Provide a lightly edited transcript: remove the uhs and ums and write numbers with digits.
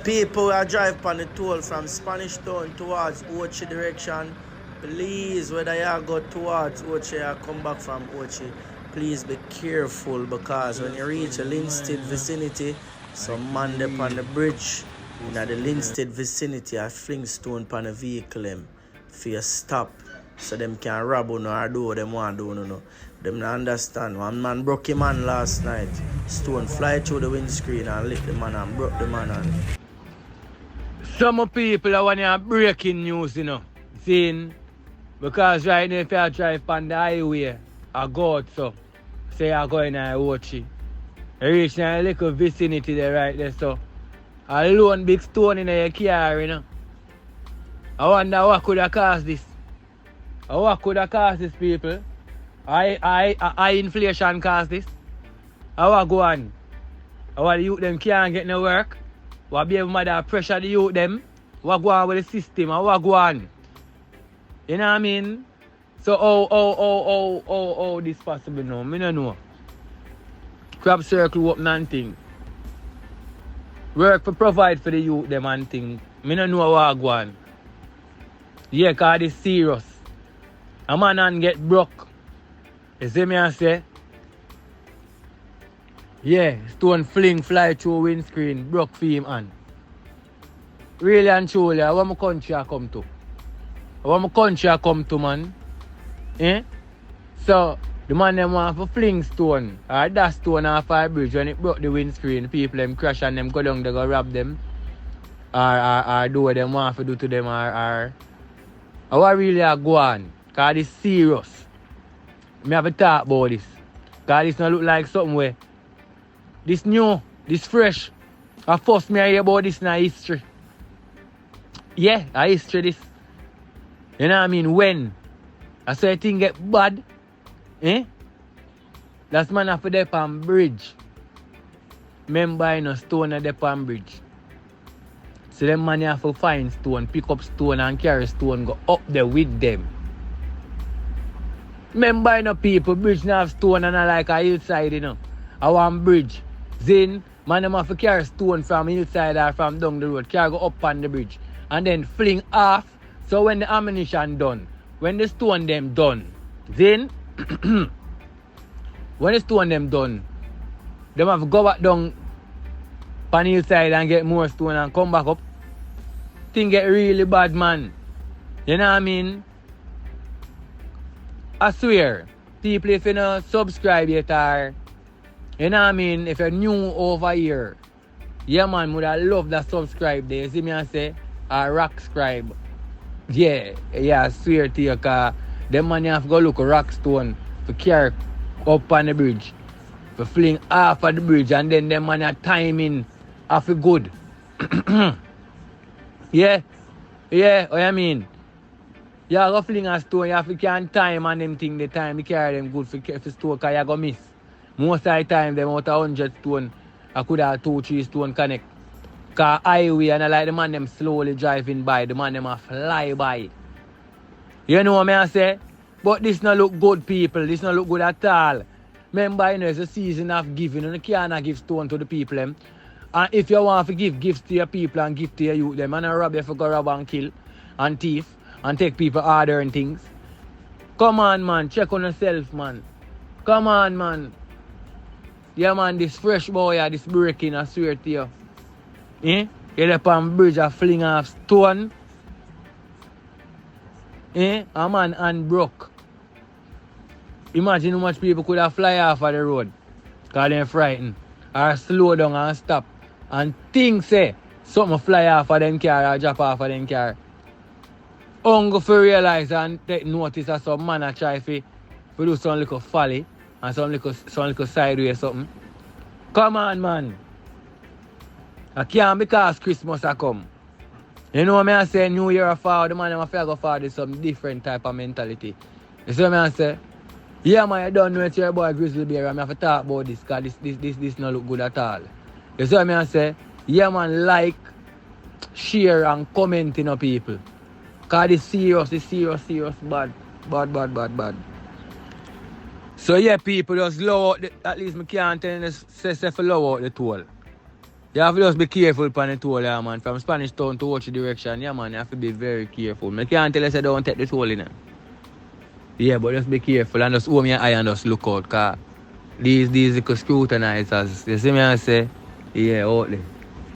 People who drive on the toll from Spanish Town towards Ochi direction, please, whether you go towards Ochi or come back from Ochi, please be careful because when you reach the Linstead vicinity, some man there on the bridge in the Linstead vicinity I fling stone on the vehicle them for you stop so them can rob you or do what them want to do. No. Them not understand. One man broke him man last night. Stone fly through the windscreen and lick the man and broke the man and some people are want breaking news, you know. Seeing because right now if you drive on the highway, I go out so say you're going to Ochi. You reach in a little vicinity there right there, so a lone big stone in your car, you know. I wonder what could have caused this. Or what could have caused this, people? High inflation caused this. How what go on? How the youth them can't get no work? What be able to pressure the youth them? What go on with the system? How what go on? You know what I mean? So oh this possible now? I don't know. Crab circle open and thing. Work for provide for the youth them and thing. I don't know what go on. Yeah, cause it's serious. A man and get broke. You see me I say? Yeah, stone fling fly through windscreen, broke for him and. Really and truly, I want my country I come to. I want my country I come to, man. Eh? So, the man them want to fling stone or dash stone off a bridge when it broke the windscreen. People them crash and them go down, they go rob them. Or do what them want to do to them or what really go on. Because it's serious. I have to talk about this. Because this don't look like something where this new, this fresh. I first me hear about this in a history. Yeah, a history this. You know what I mean? When I say thing get bad, that's man have to dep on bridge. Remember you know stone at dep on bridge. So them man have to find stone, pick up stone and carry stone, go up there with them. Remember you know people, bridge now have stone and I like a hillside, you know. I want bridge. Then man them have to carry stone from hillside or from down the road, carry go up on the bridge. And then fling off. So when the ammunition done, when the stone them done, then when the stone them done, them have to go back down on the hillside and get more stone and come back up. Thing get really bad, man. You know what I mean? I swear, people if you don't subscribe yet or, you know what I mean, if you're new over here, yeah man, would I love that subscribe there. You see me I say, rock scribe. Yeah, I swear to you, cause them man you have to go look a rock stone for carry up on the bridge. For fling off of the bridge and then them man are timing off it good. Yeah, what I mean? You have to fling a stone, you have to can time and them thing the time you carry them good for store cause you go miss. Most of the time them out of 100 stone, I could have 2-3 stone connect. Cause highway and I like the man them slowly driving by, the man them a fly by. You know what I say? But this not look good, people. This not look good at all. Remember, you know, it's a season of giving and you cannot give stone to the people them. And if you want to give gifts to your people and give to your youth them and rob you for go rob and kill and thief and take people order and things. Come on man, check on yourself man. Come on man. Yeah man, this fresh boy this breaking I swear to you. You're up on bridge a fling off stone. A man and broke. Imagine how much people could have fly off of the road. Because they're frightened. Or slow down and stop. And things say something fly off of them car or drop off of them car. Only for realize and take notice that some man a try to do some little folly and some little sideways something. Come on man. I can't because Christmas a come. You know what I say? New Year a fall, the man I feel go forward is some different type of mentality. You see what I say? Yeah man, you don't know it's your boy Grizzly Bear. I have to talk about this because this not look good at all. You see what I say? Yeah man, like, share and comment in people. Because it's serious, bad. So yeah people just low out at least I can't tell you say for low out the toll. You have to just be careful upon the toll, yeah, man. From Spanish Town to Ochi direction, yeah, man. You have to be very careful. I can't tell you say don't take the toll in it. Yeah, but just be careful and just hold your eye and just look out, cause these little scrutinizers, you see me I say, yeah, out there.